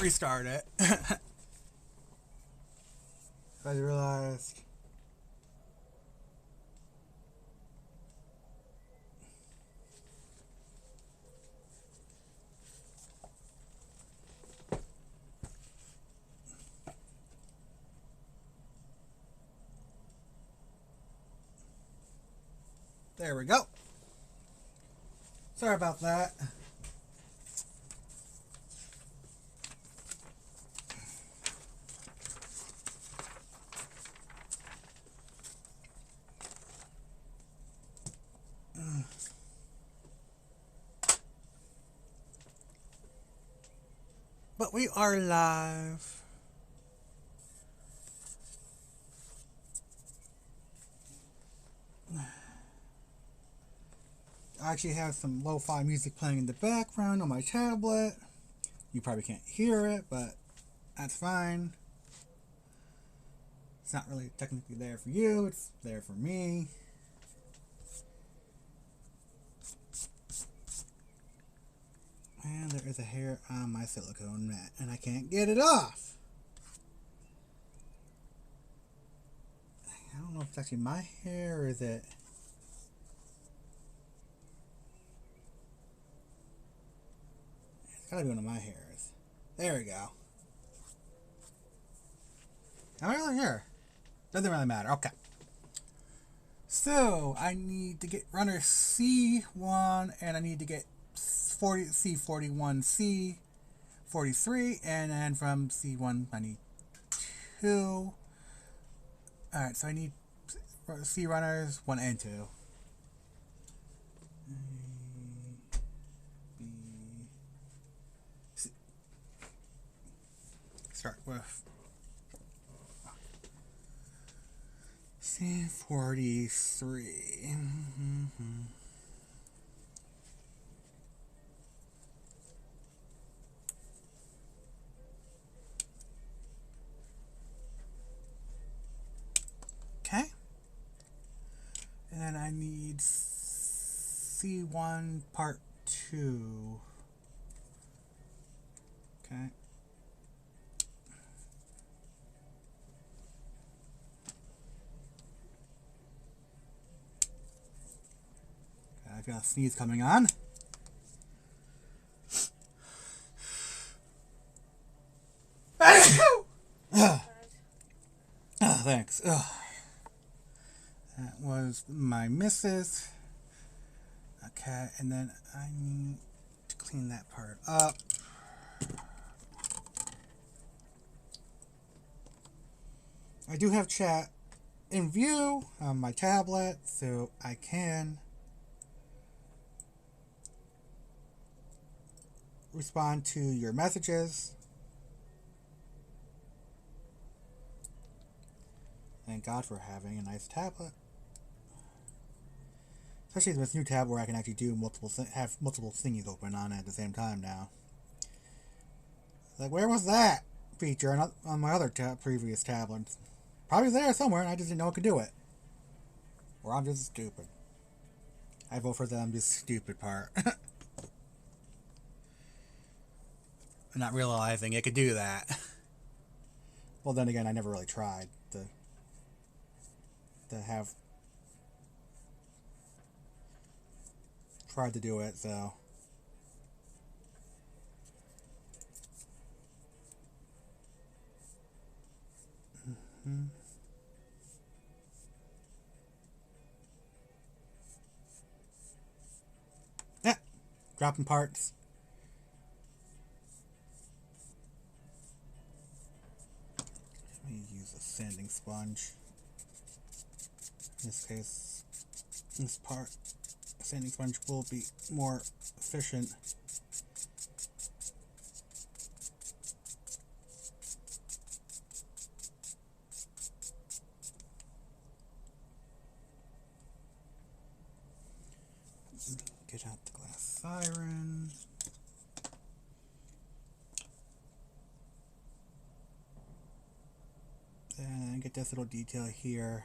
restart it. I realized. There we go. Sorry about that. But we are live. I actually have some lo-fi music playing in the background on my tablet. You probably can't hear it, but that's fine. It's not really technically there for you, it's there for me. And there is a hair on my silicone mat, and I can't get it off. I don't know if it's actually my hair or is it... It's gotta be one of my hairs. There we go. Am I really here? Doesn't really matter. Okay. So, I need to get runner C1, and I need to get C41, C43, and then from C1 I need 2. Alright, so I need C runners 1 and 2. Start with C43. Okay. And then I need C1 part 2. Okay. I've got a sneeze coming on. Thanks. That was my missus. Okay, and then I need to clean that part up. I do have chat in view on my tablet, so I can respond to your messages. Thank God for having a nice tablet. Especially this new tab where I can actually do have multiple thingies open on it at the same time now. Like, where was that feature on my other previous tablets? Probably there somewhere, and I just didn't know I could do it. Or I'm just stupid. I vote for them, this stupid part. Not realizing it could do that. Well, then again, I never really tried to do it, so. Yeah, dropping parts. Let me use a sanding sponge. In this case, this part, a sanding sponge will be more efficient. Get out the glass siren. And get this little detail here.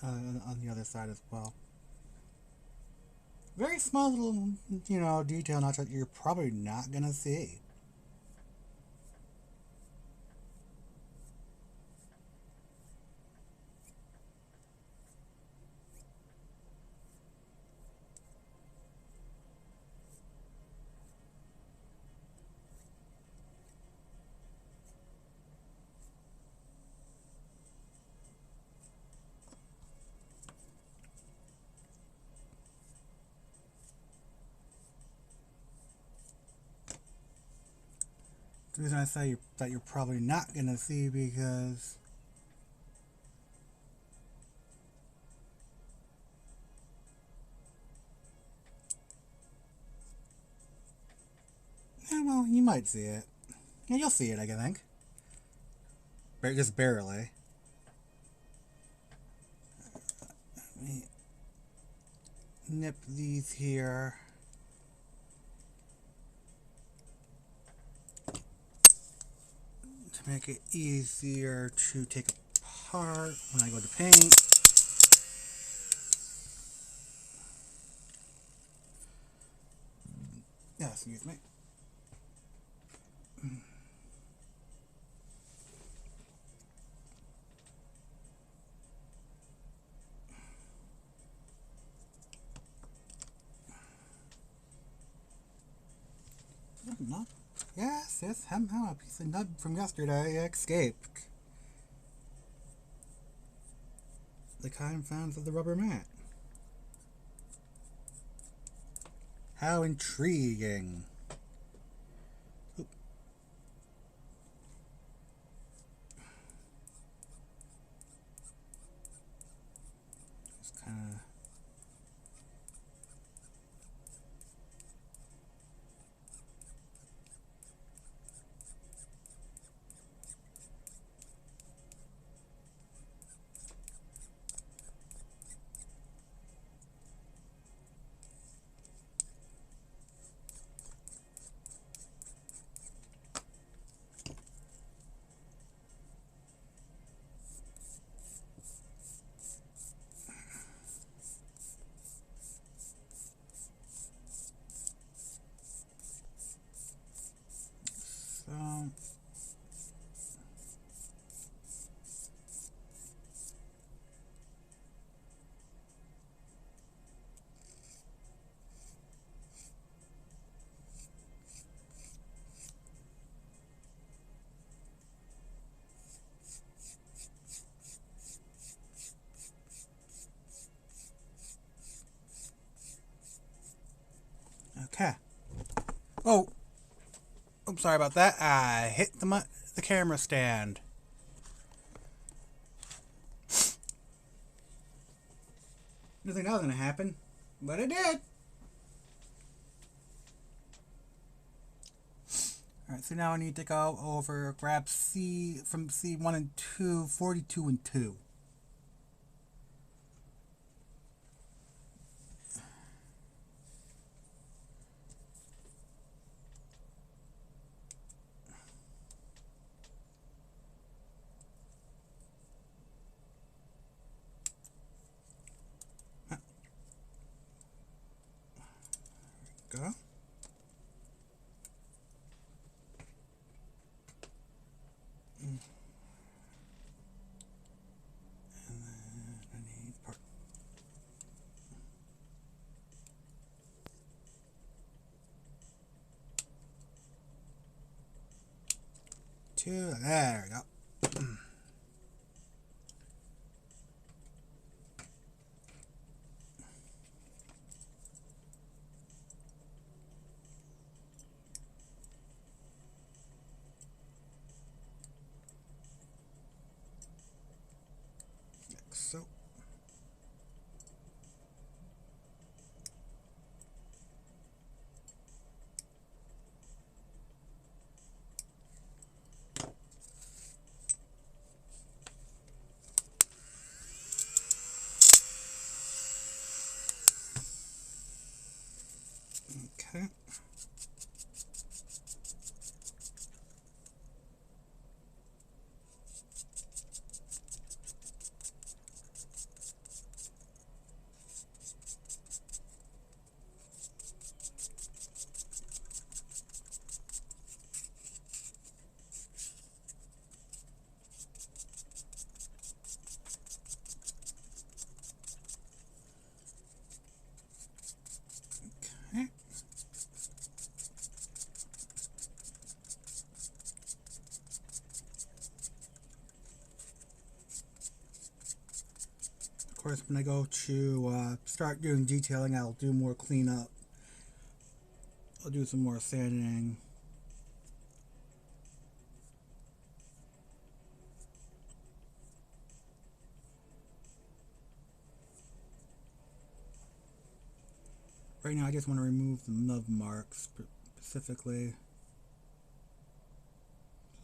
on the other side as well. Very small little, detail notch that you're probably not gonna see. The reason I say that you're probably not gonna see because well, you might see it. Yeah, you'll see it, I think. Just barely. Let me nip these here. To make it easier to take apart when I go to paint. Yeah, excuse me. Not, yes, somehow a piece of nub from yesterday escaped the confines of the rubber mat. How intriguing. Oop. Just kind of. So. Okay. Oh, I'm sorry about that. I hit the camera stand. Didn't think that was gonna happen, but it did. Alright, so now I need to go over, grab C from C1 and 2, 42 and 2. Go. And then I need part 2. There we go. So. Okay. Okay. Of course, when I go to start doing detailing, I'll do more cleanup. I'll do some more sanding. Right now, I just want to remove the nub marks specifically.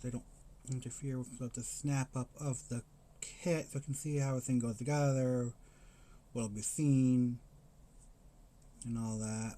They don't interfere with the snap up of the kit, so you can see how everything goes together, what'll be seen, and all that.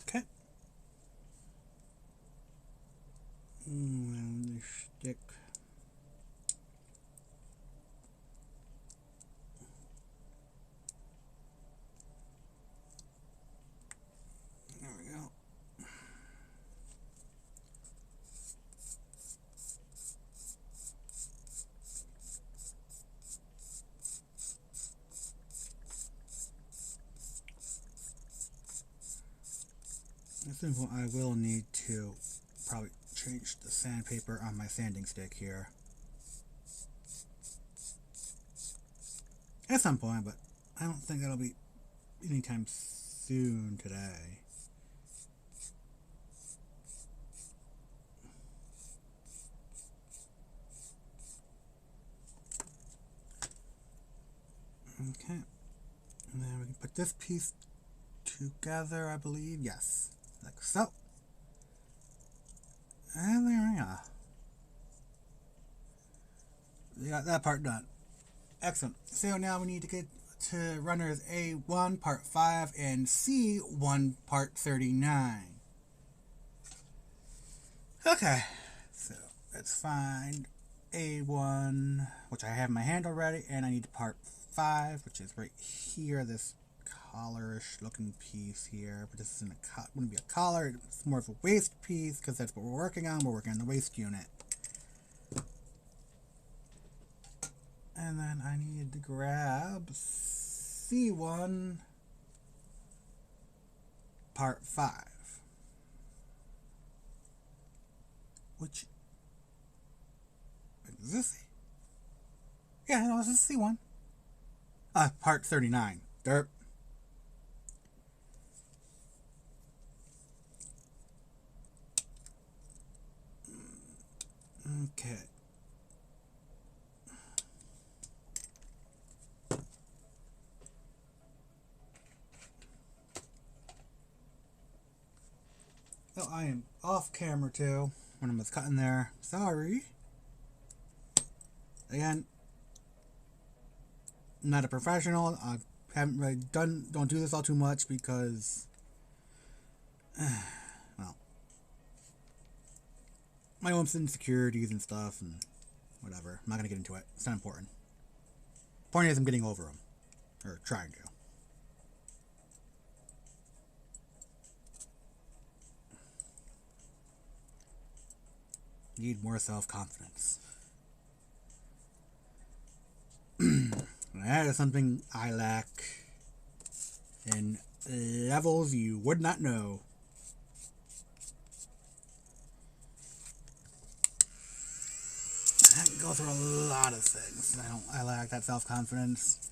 Okay. And the stick. There we go. At some point, I will need to probably change the sandpaper on my sanding stick here. At some point, but I don't think that'll be anytime soon today. Okay. And then we can put this piece together, I believe. Yes. Like so. And there we are. We got that part done. Excellent. So now we need to get to runners A1 part 5 and C1 part 39. Okay. So let's find A1, which I have in my hand already, and I need part 5, which is right here, this collarish looking piece here, but this isn't wouldn't be a collar, it's more of a waist piece because that's what we're working on. We're working on the waist unit. And then I need to grab C1 part 5, which is this? Yeah, no, this is C1. Part 39. Derp. Okay. Oh, I am off camera too when I was cutting there. Sorry. Again, not a professional. I haven't really don't do this all too much because, well, my own insecurities and stuff and whatever. I'm not gonna get into it. It's not important. Point is, I'm getting over them, or trying to. Need more self-confidence. That is something I lack in levels you would not know. I can go through a lot of things. I lack that self-confidence.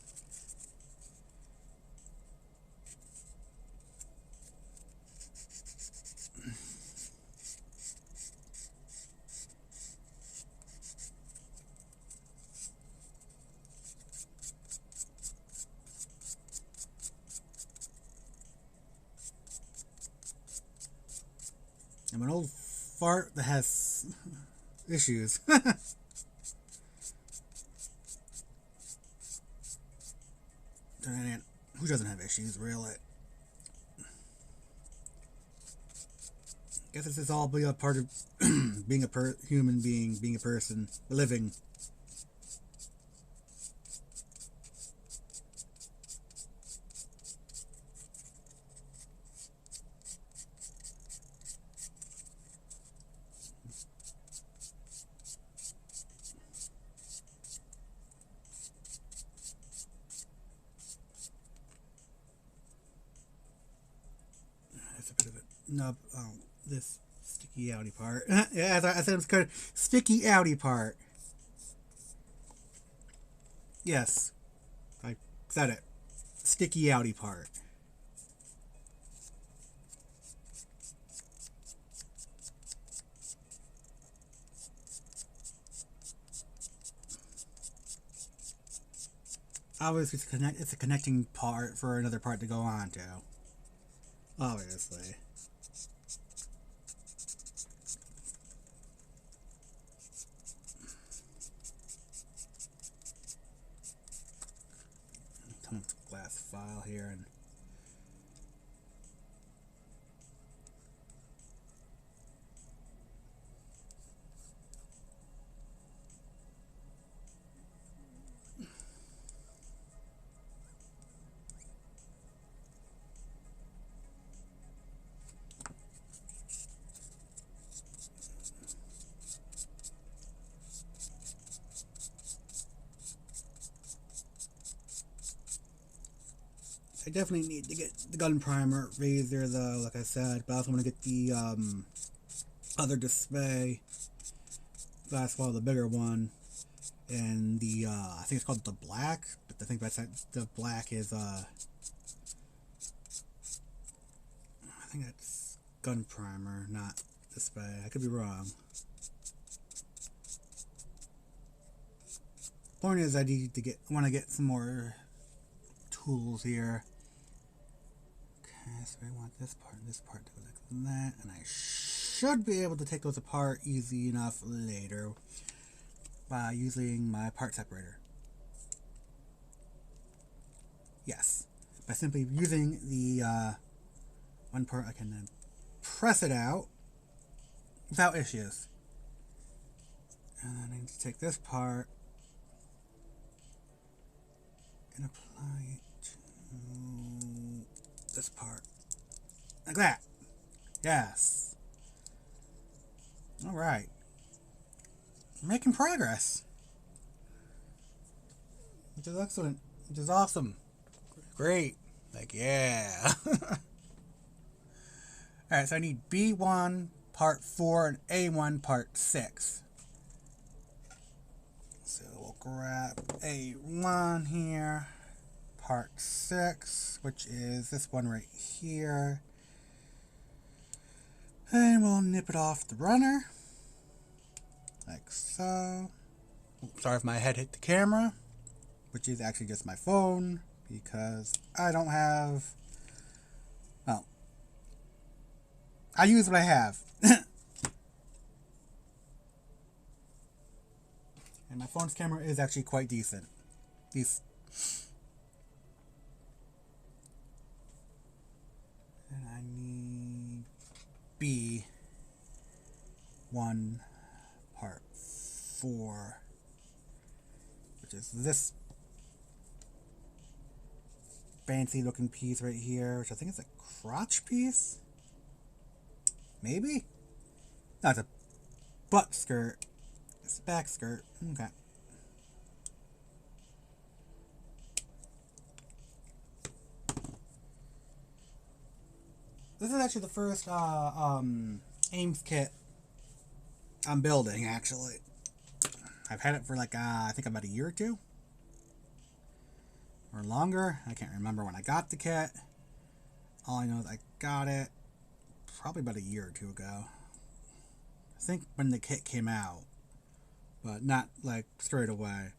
I'm an old fart that has issues. Who doesn't have issues, really? Guess this is all be a part of being a human being, being a person, living. That's a bit of a nub. Oh, this sticky outy part. Yeah, I said it's called sticky outy part. Yes, I said it. Sticky outy part. Obviously, it's a connecting part for another part to go on to. Obviously. Come with the glass file here and I definitely need to get the gun primer razor though, like I said, but I also want to get the other display glass wall, the bigger one, and the I think it's called the black, but I think that's the black is I think that's gun primer, not display. I could be wrong. Point is, I want to get some more tools here. Okay, so I want this part and this part to go like that, and I should be able to take those apart easy enough later by using my part separator. Yes, by simply using the one part, I can then press it out without issues. And then I need to take this part and apply it to this part. Like that. Yes. Alright. Making progress. Which is excellent. Which is awesome. Great. Like, yeah. Alright, so I need B1 part 4 and A1 part 6. So we'll grab A1 here, part 6, which is this one right here. And we'll nip it off the runner, like so. Sorry if my head hit the camera, which is actually just my phone, because I don't have, well, I use what I have. And my phone's camera is actually quite decent. And I need B1 part 4, which is this fancy looking piece right here, which I think is a crotch piece? Maybe? No, it's a butt skirt. It's a back skirt. Okay. This is actually the first Ames kit I'm building, actually. I've had it for like, I think about a year or two. Or longer. I can't remember when I got the kit. All I know is I got it probably about a year or two ago. I think when the kit came out. But not like straight away.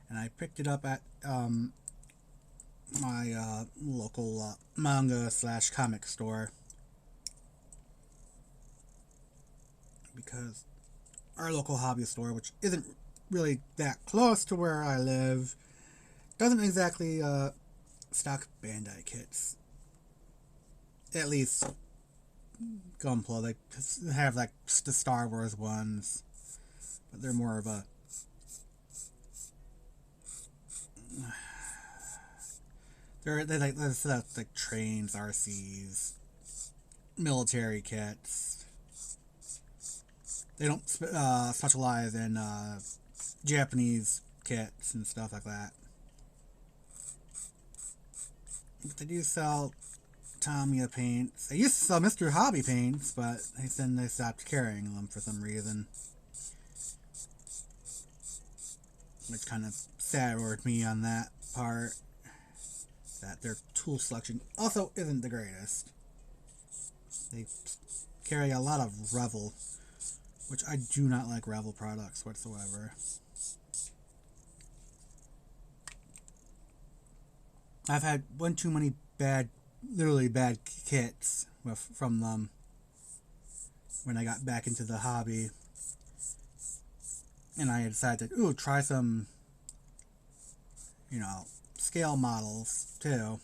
And I picked it up at my local manga / comic store, because our local hobby store, which isn't really that close to where I live, doesn't exactly stock Bandai kits. At least Gunpla, they have like the Star Wars ones, but they're more of a they're like trains, RCs, military kits. They don't specialize in Japanese kits and stuff like that. But they do sell Tamiya paints. They used to sell Mr. Hobby paints, but then they stopped carrying them for some reason. Which kind of soured me on that part. That their tool selection also isn't the greatest. They carry a lot of Revel, which I do not like Revel products whatsoever. I've had one too many literally bad kits from them when I got back into the hobby. And I decided to, try some, scale models, too.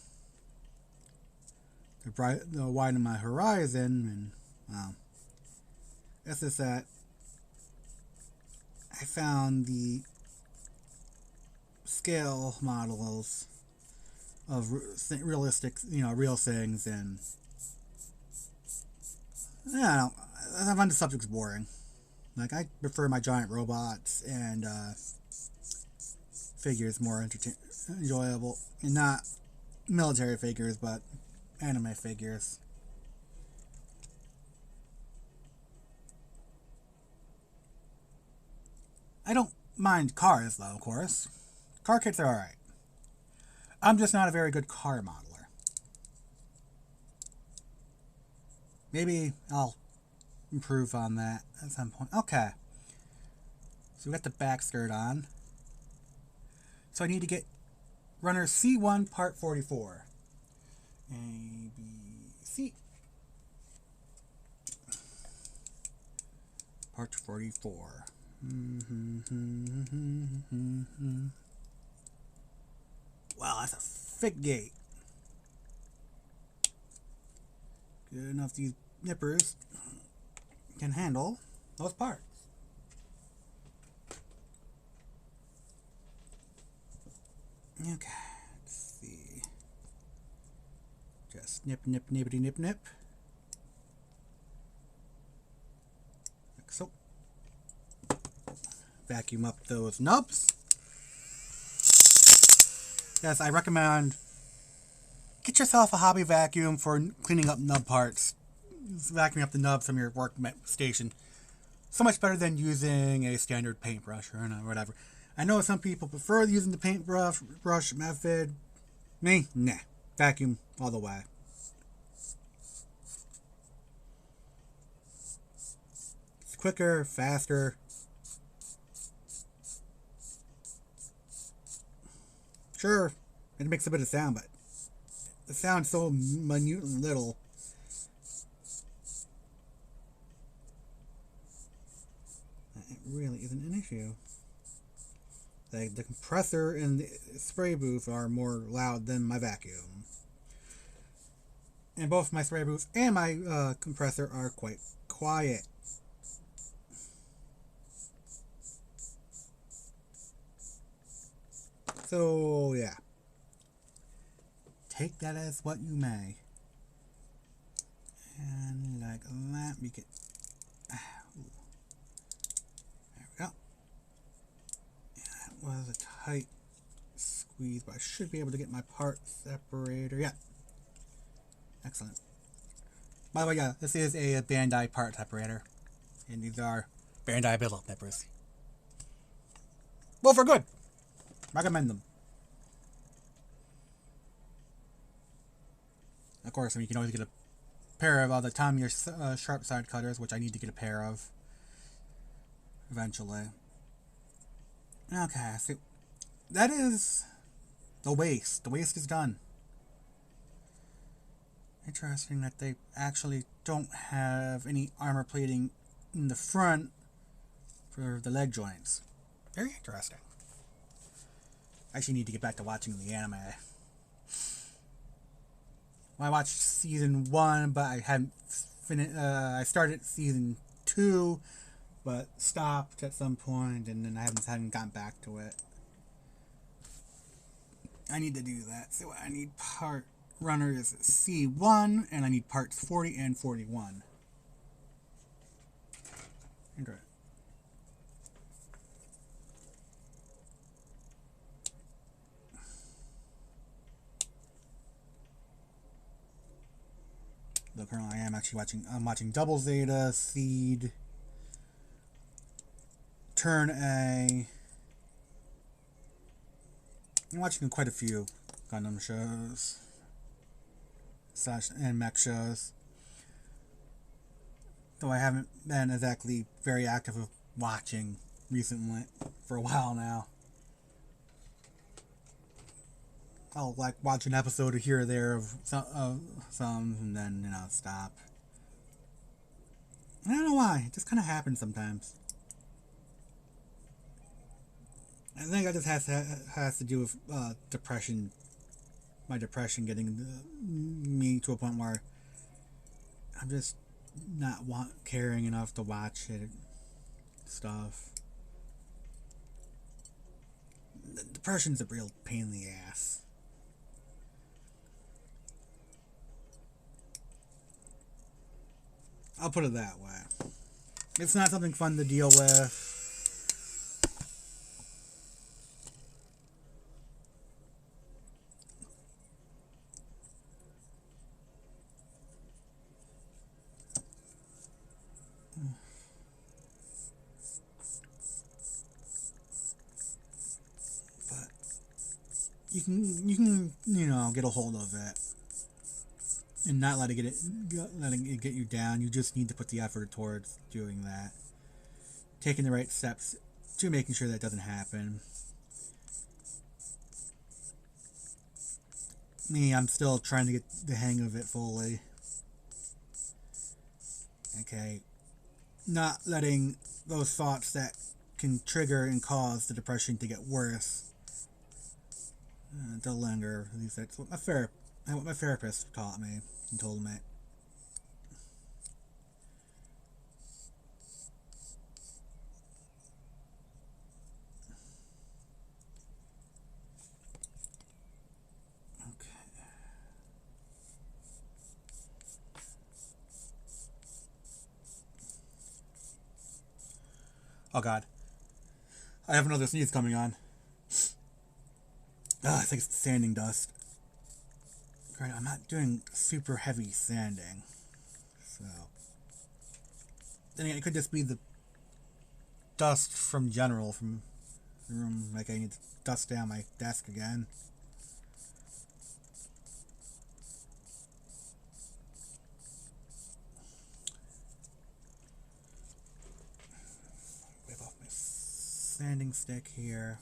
To widen my horizon, and, well, it's just that I found the scale models of realistic, real things, and I find the subject's boring. Like, I prefer my giant robots and figures more enjoyable, and not military figures, but anime figures. I don't mind cars, though, of course. Car kits are alright. I'm just not a very good car modeler. Maybe I'll improve on that at some point. Okay. So we got the back skirt on. So I need to get runner C1 part 44. A, B, C. Part 44. Wow, that's a thick gate. Good enough these nippers can handle those parts. Okay, let's see. Just nip, nip, nippity, nip, nip. Like so. Vacuum up those nubs. Yes, I recommend get yourself a hobby vacuum for cleaning up nub parts. Vacuuming up the nubs from your workstation. So much better than using a standard paintbrush or whatever. I know some people prefer using the paintbrush method. Me, nah. Vacuum all the way. It's quicker, faster. Sure, it makes a bit of sound, but the sound's so minute and little. It really isn't an issue. The compressor and the spray booth are more loud than my vacuum. And both my spray booth and my compressor are quite quiet. So, yeah. Take that as what you may. And like that, we get... There we go. That was a tight squeeze, but I should be able to get my part separator. Yeah. Excellent. By the way, yeah, this is a Bandai part separator. And these are Bandai build-up nippers. Well, for good. Recommend them. Of course, you can always get a pair of the Tamiya sharp side cutters, which I need to get a pair of eventually. Okay, so that is the waist. The waist is done. Interesting that they actually don't have any armor plating in the front for the leg joints. Very interesting. I actually need to get back to watching the anime. I watched season 1, but I hadn't finished. I started season 2, but stopped at some point, and then I hadn't gotten back to it. I need to do that. So I need part runner is C1, and I need parts 40 and 41. Interesting. Though currently I am actually watching. I'm watching Double Zeta, Seed, Turn A. I'm watching quite a few Gundam shows and mech shows. Though I haven't been exactly very active with watching recently for a while now. I'll like watch an episode here or there of some and then stop. I don't know why. It just kind of happens sometimes. I think it just has to do with depression. My depression getting me to a point where I'm just not caring enough to watch it stuff. Depression's a real pain in the ass. I'll put it that way. It's not something fun to deal with. But you can get a hold of it and not letting it get you down. You just need to put the effort towards doing that, taking the right steps to making sure that doesn't happen. Me, I'm still trying to get the hang of it fully. Okay, not letting those thoughts that can trigger and cause the depression to get worse to linger. At least that's what my therapist taught me and told me. Oh god. I have another sneeze coming on. I think it's sanding dust. Right, I'm not doing super heavy sanding. So. Then again, it could just be the dust from the room. Like I need to dust down my desk again. Wipe off my sanding stick here.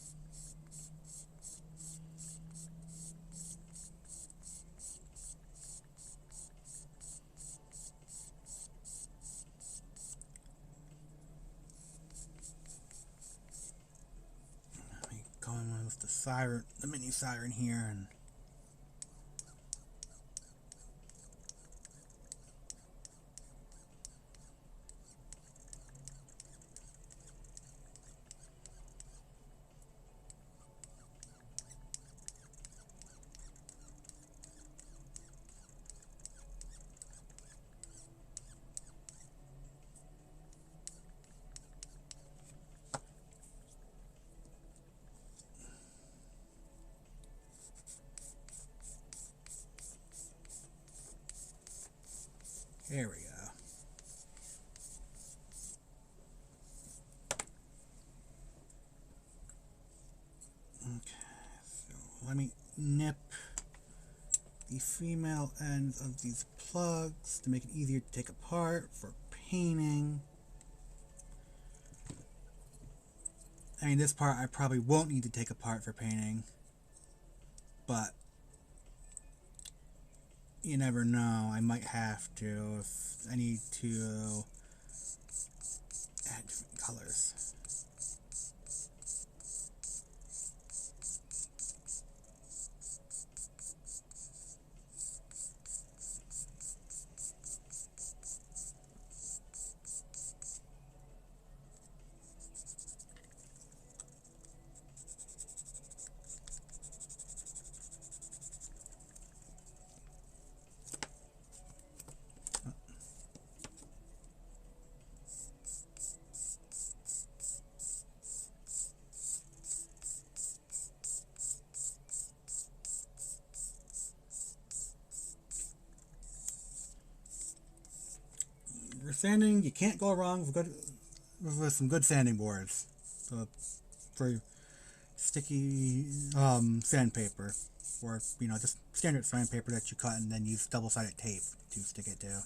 Going with the mini siren here, and there we go. Okay, so let me nip the female ends of these plugs to make it easier to take apart for painting. I mean, this part I probably won't need to take apart for painting, but you never know. I might have to if I need to add different colors. sanding, you can't go wrong with some good sanding boards. So for sticky sandpaper, or just standard sandpaper that you cut and then use double-sided tape to stick it to.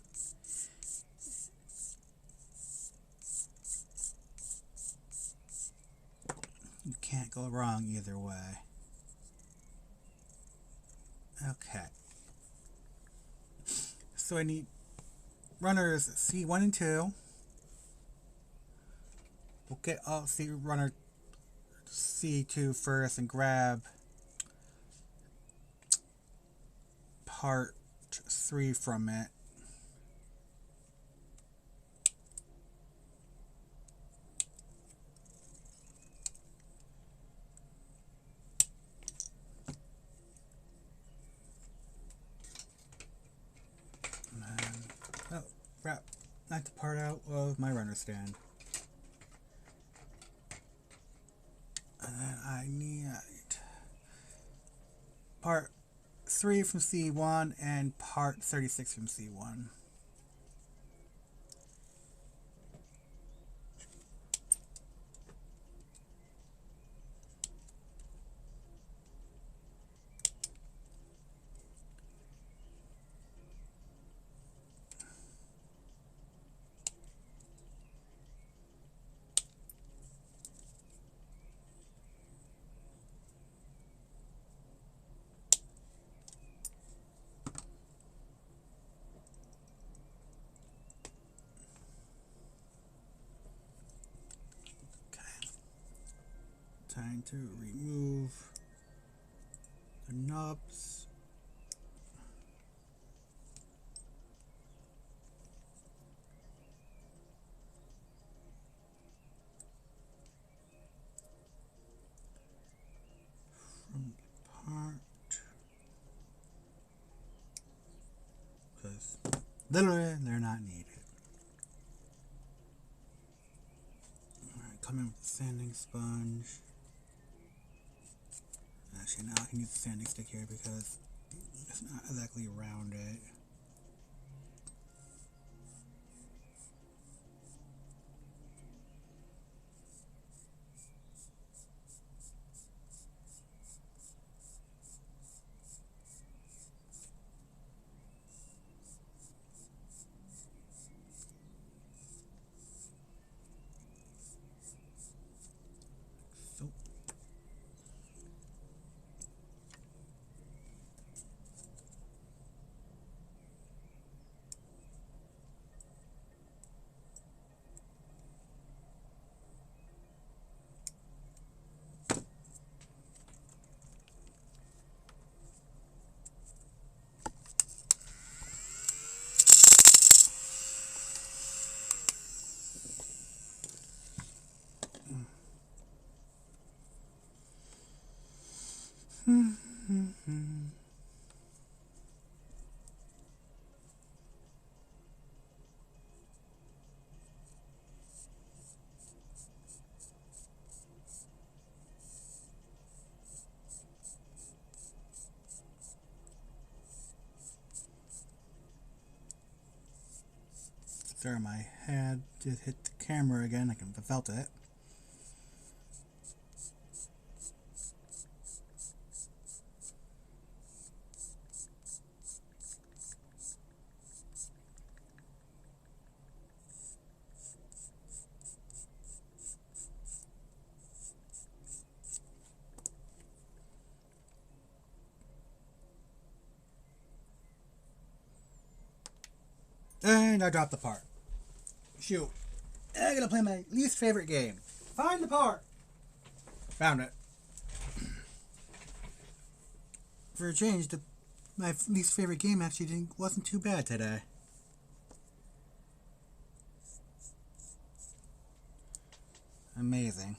You can't go wrong either way. Okay. So I need runners C1 and 2. We'll get runner C2 first and grab part 3 from it. Oh, crap. Knocked the part out of my runner stand. And then I need part 3 from C1 and part 36 from C1. Time to remove the nubs. From the part. Because literally they're not needed. Alright, come in with the sanding sponge. Actually, now I can use the sanding stick here because it's not exactly around it. So. Sorry, my head did hit the camera again. I can felt it. And I dropped the part. Shoot. I'm gonna play my least favorite game. Find the part. Found it. For a change, my least favorite game actually wasn't too bad today. Amazing.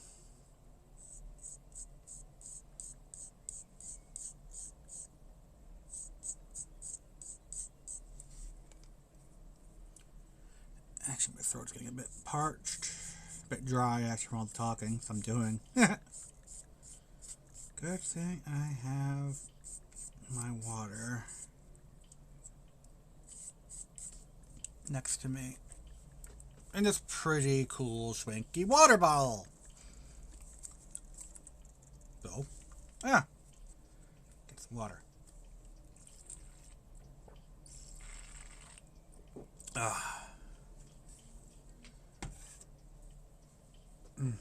Actually, my throat's getting a bit parched. A bit dry, actually, from all the talking I'm doing. Good thing I have my water next to me. And this pretty cool swanky water bottle. So, yeah. Get some water. Ah. Okay,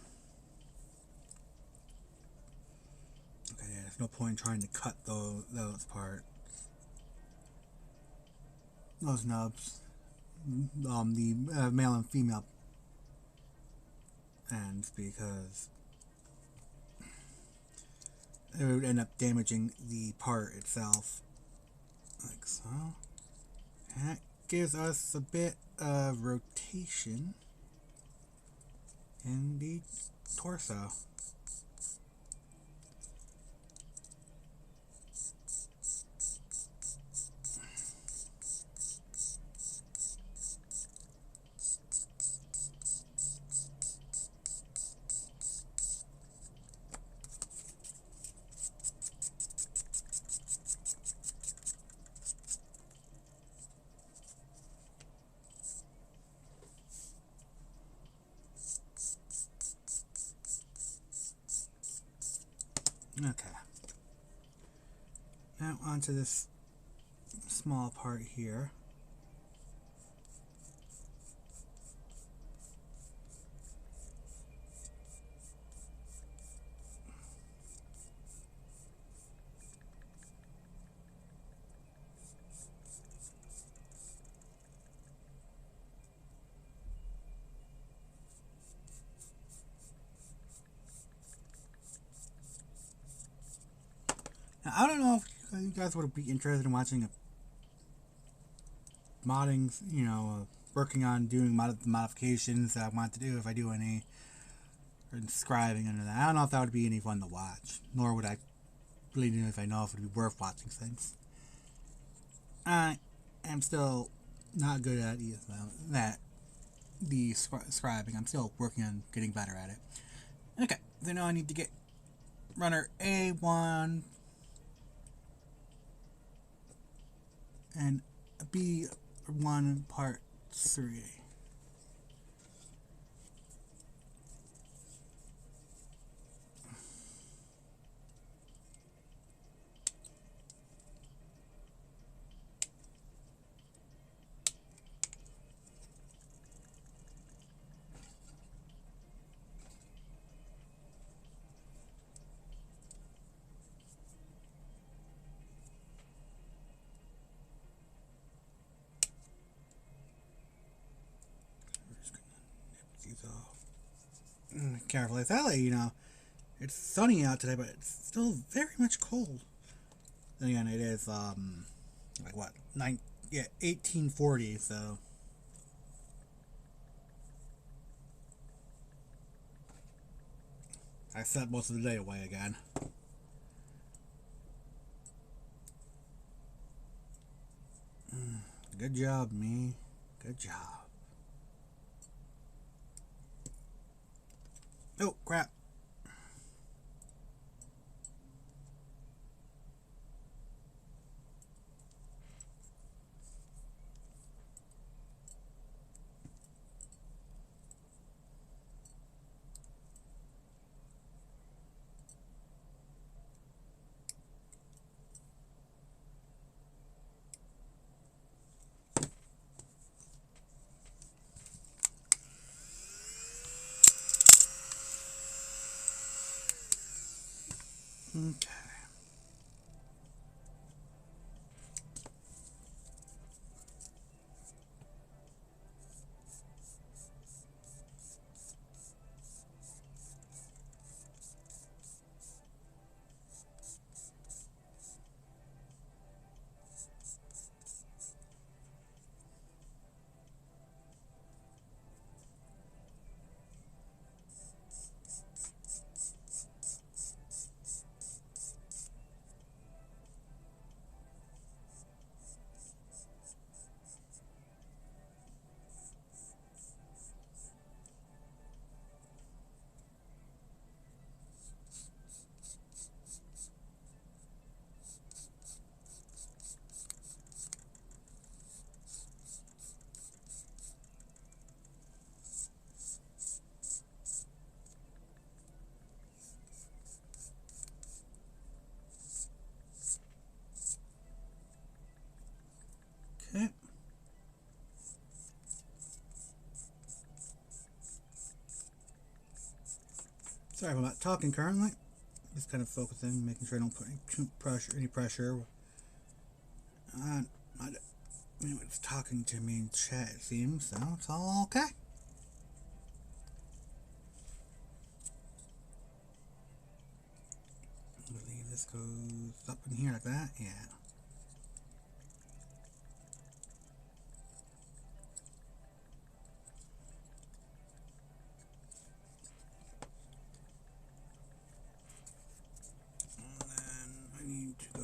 yeah, there's no point in trying to cut those parts. Those nubs. The male and female ends because it would end up damaging the part itself. Like so. That gives us a bit of rotation in the torso. Okay. Now onto this small part here. Now, I don't know if you guys would be interested in watching a modding, working on doing modifications that I want to do if I do any, or describing under that. I don't know if that would be any fun to watch, nor would I really know if I know if it would be worth watching things. I am still not good at that, the scribing. I'm still working on getting better at it. Okay, so now I need to get runner A1 and B1 part 3. These off. Carefully. That way, it's sunny out today, but it's still very much cold. Then again, it is like what 1840. So I set most of the day away again. Good job, me. Good job. Oh crap. Okay. Sorry, I'm not talking currently. Just kind of focusing, making sure I don't put any pressure. Anyone's talking to me in chat, it seems, so it's all okay. I believe this goes up in here like that, yeah. And then I need to go.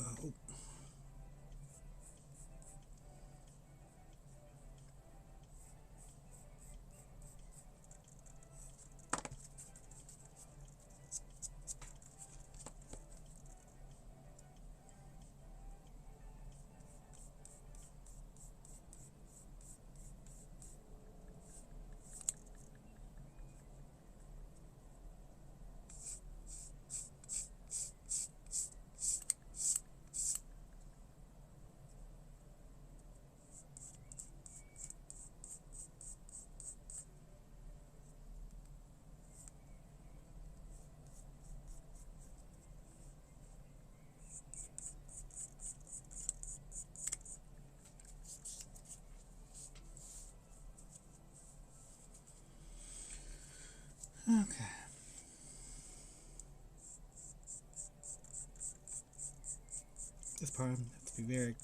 Oh. Okay. This part I have to be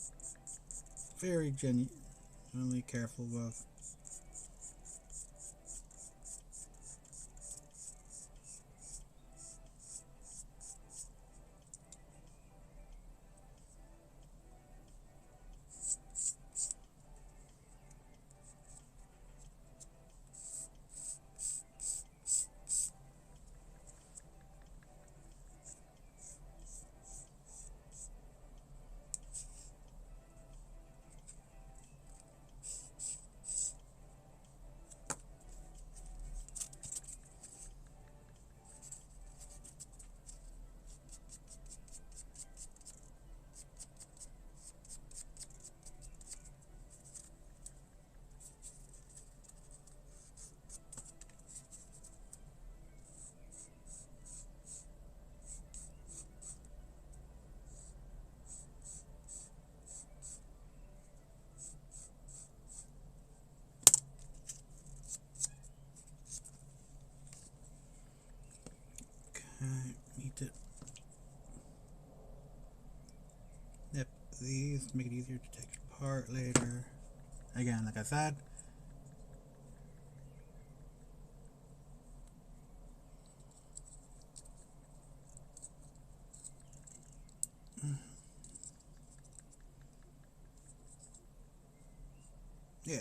very genuinely careful with. Need to nip these to make it easier to take apart later. Again, like I said, yeah.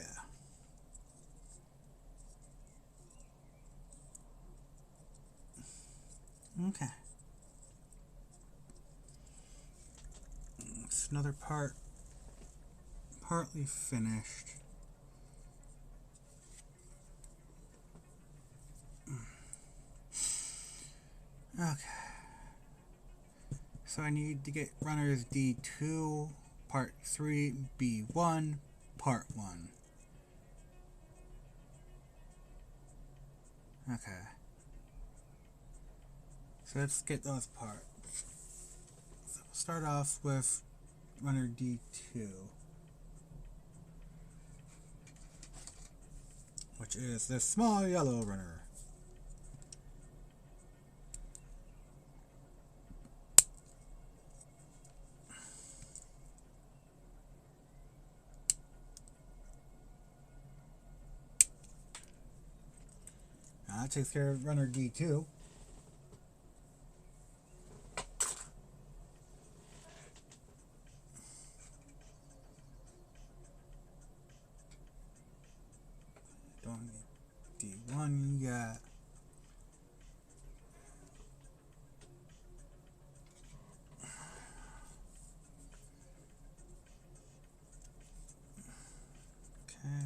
Okay. It's another part, partly finished. Okay. So I need to get runners D2, part 3, B1, part 1. Okay. So let's get those parts. So we'll start off with runner D2, which is this small yellow runner. Now that takes care of runner D2. Don't need D1 yet. Okay.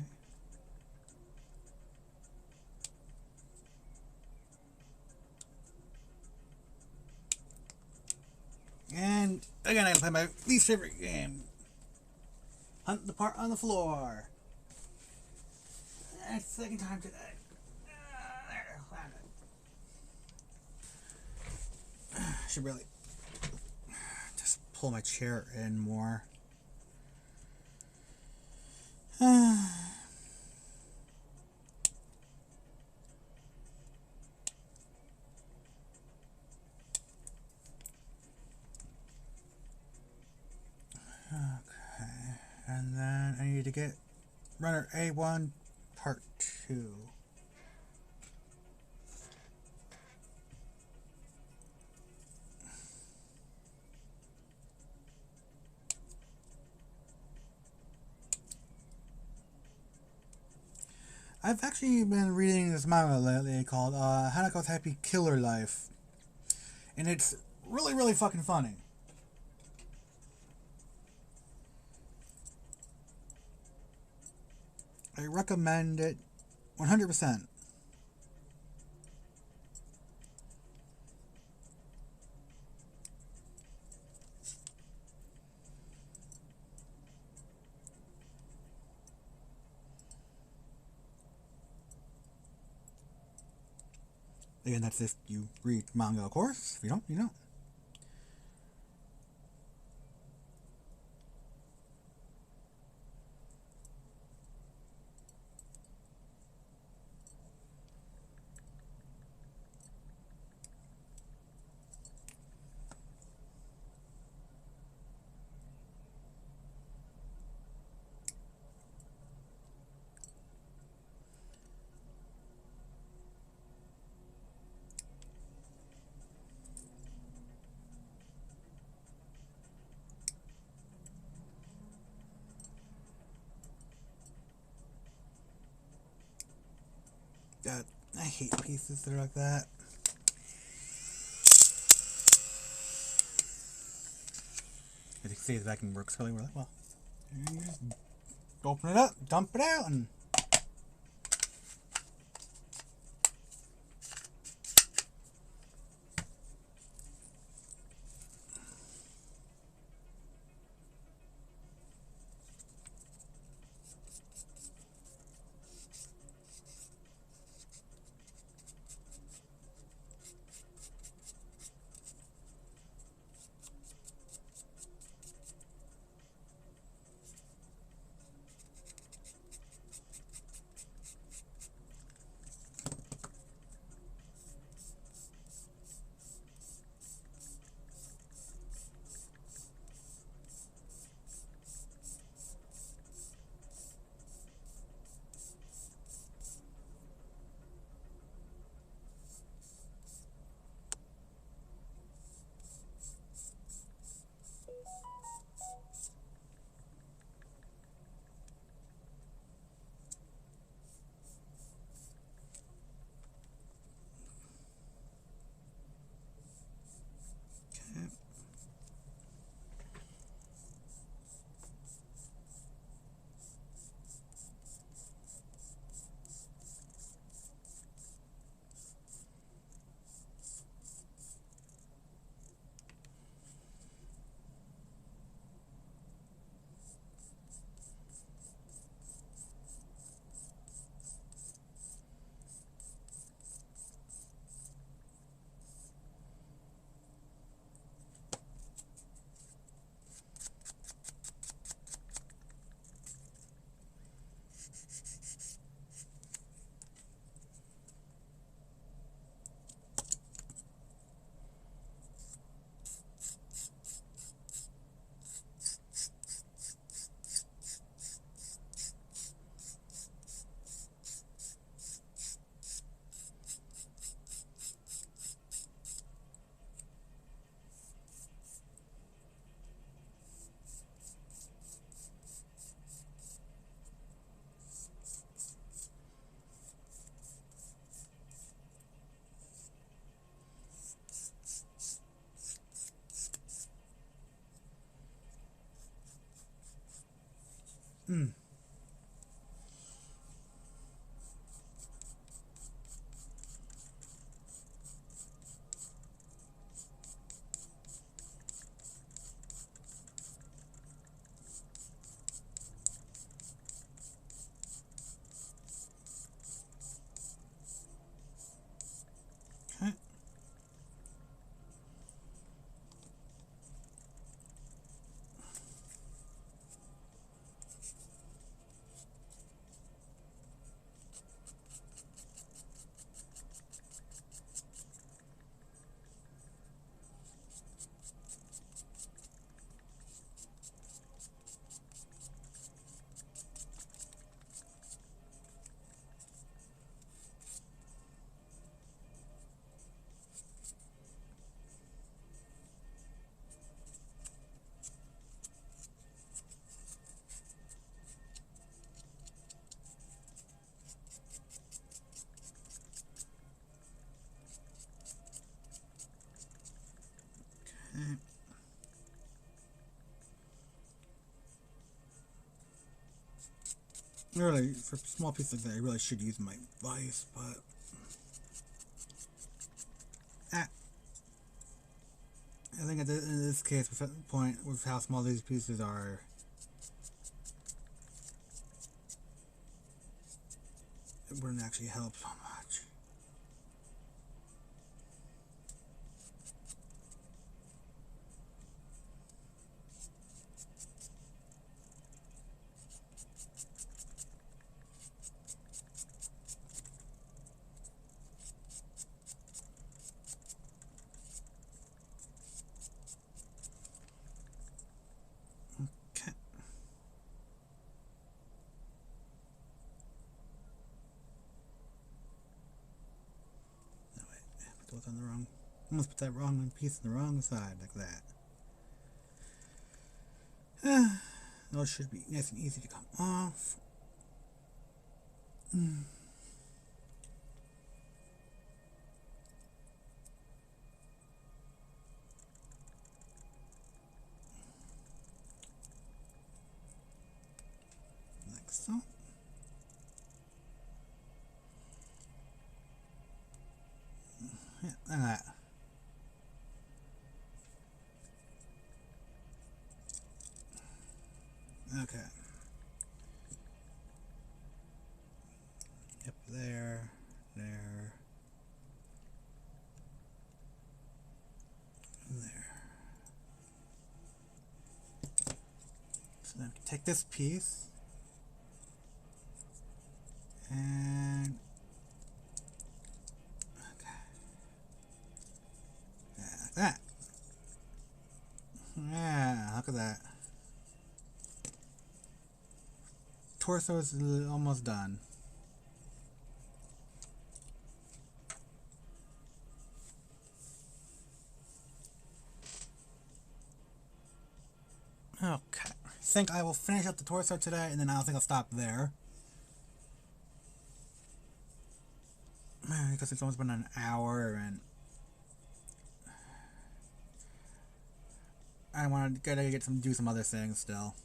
And again, I play my least favorite game. Hunt the part on the floor. That's the second time today. There, found it. I should really just pull my chair in more. Okay, and then I need to get runner A1 part 2. I've actually been reading this manga lately called Hanako's Happy Killer Life, and it's really, really fucking funny. I recommend it 100%. Again, that's if you read manga, of course. If you don't, you don't. God, I hate pieces that are like that. As you can see, the vacuum works really, really well. You just open it up, dump it out, and Really, for small pieces like that, I really should use my vise, but ah, I think in this case, with that point, with how small these pieces are, it wouldn't actually help so much. Okay. No, wait, put those on the wrong. Almost put that wrong piece on the wrong side, like that. Those should be nice and easy to come off. Like so. Yeah, like that. Okay. Yep, there, there, and there. So then take this piece and okay, yeah, like that. Yeah, look at that. Torso is almost done. Okay. I think I will finish up the torso today, and then I think I'll stop there. Because it's almost been an hour, and I want to do some other things still.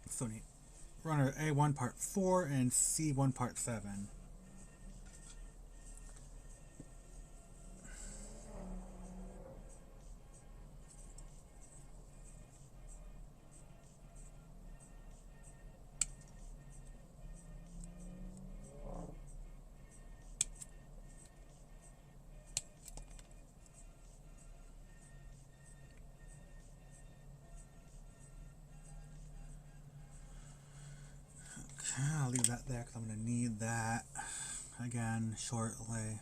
So neat. Runner A1 Part 4 and C1 Part 7. Okay, I'll leave that there because I'm going to need that again shortly.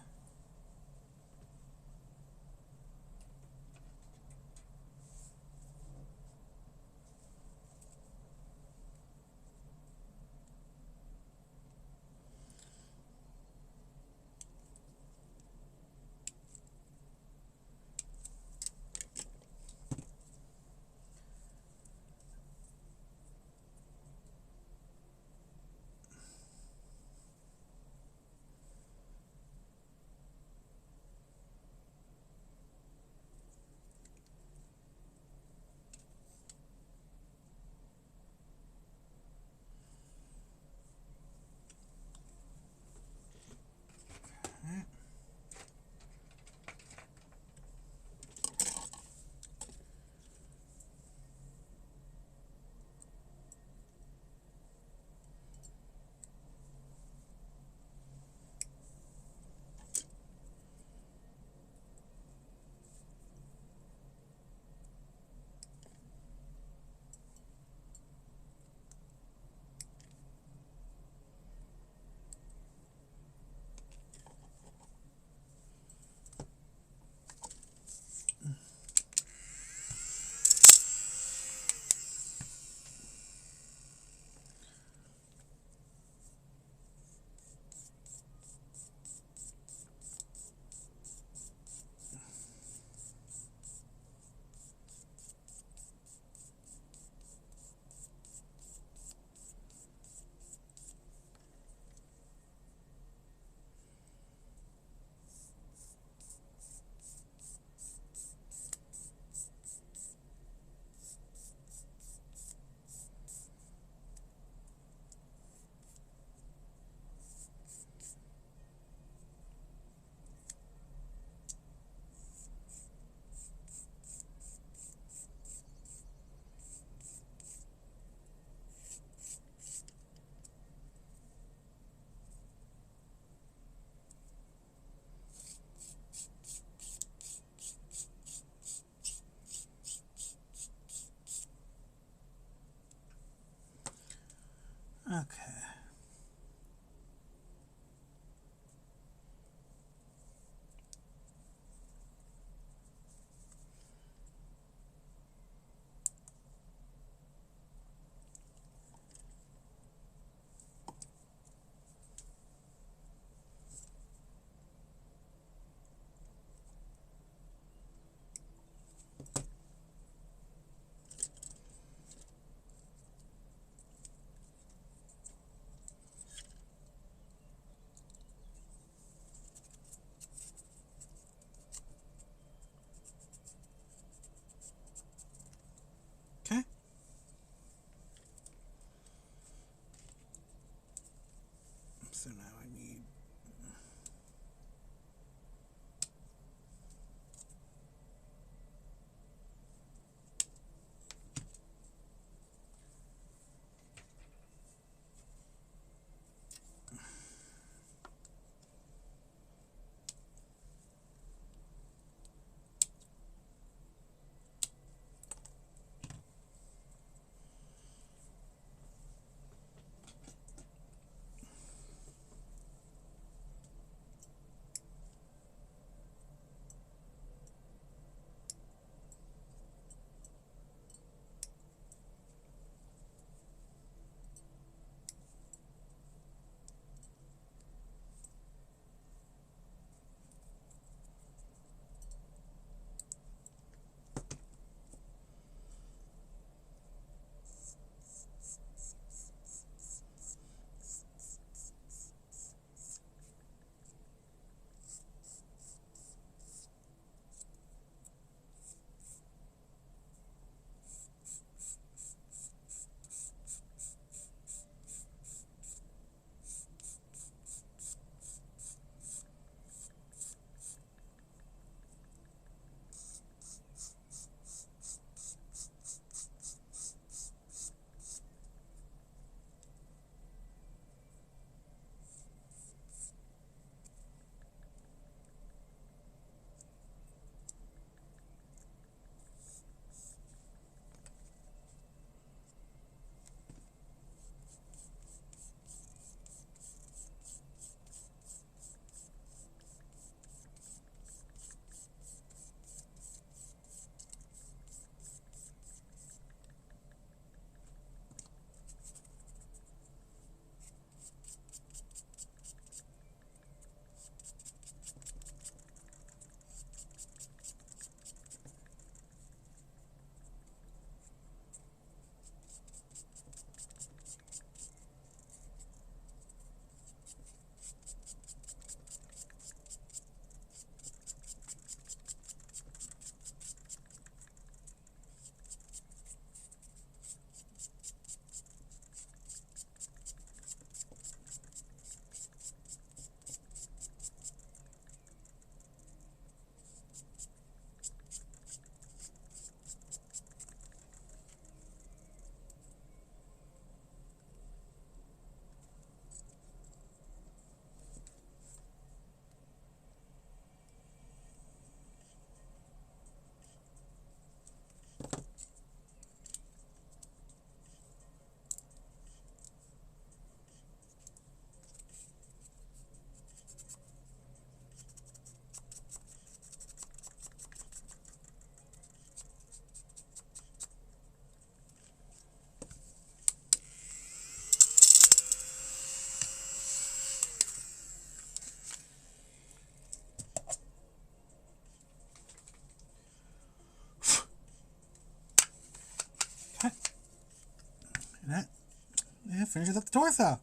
finishes up the torso.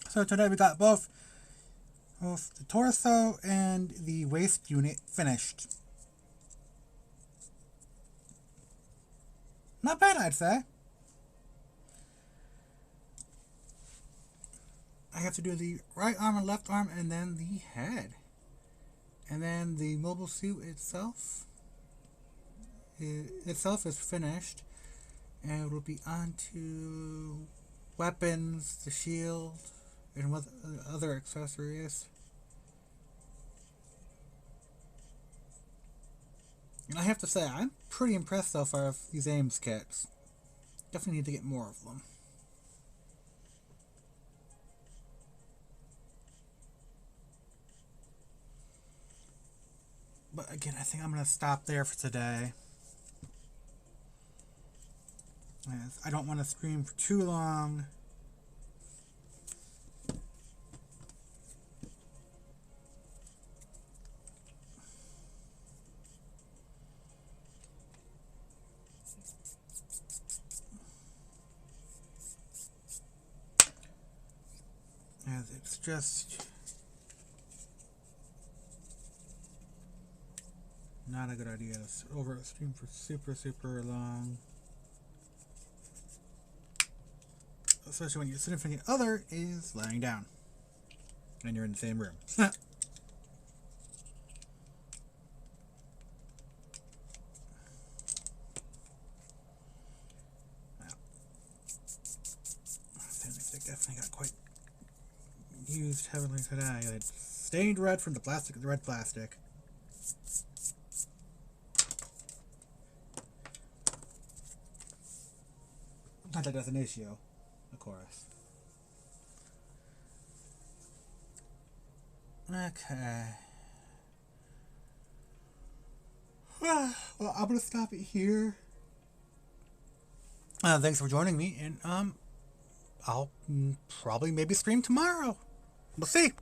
So today we got both the torso and the waist unit finished. Not bad, I'd say. I have to do the right arm and left arm and then the head. And then the mobile suit itself is finished. And it will be onto weapons, the shield, and with other accessories. And I have to say, I'm pretty impressed so far with these Ames kits. Definitely need to get more of them. But again, I think I'm going to stop there for today. As I don't want to stream for too long. As it's just not a good idea to stream for super long. Especially when your significant other is lying down. And you're in the same room. Now, they definitely got quite used heavily today. It's stained red from the red plastic. Not that that's an issue, of course. Okay. Well, I'm gonna stop it here. Thanks for joining me, and I'll probably maybe stream tomorrow. We'll see.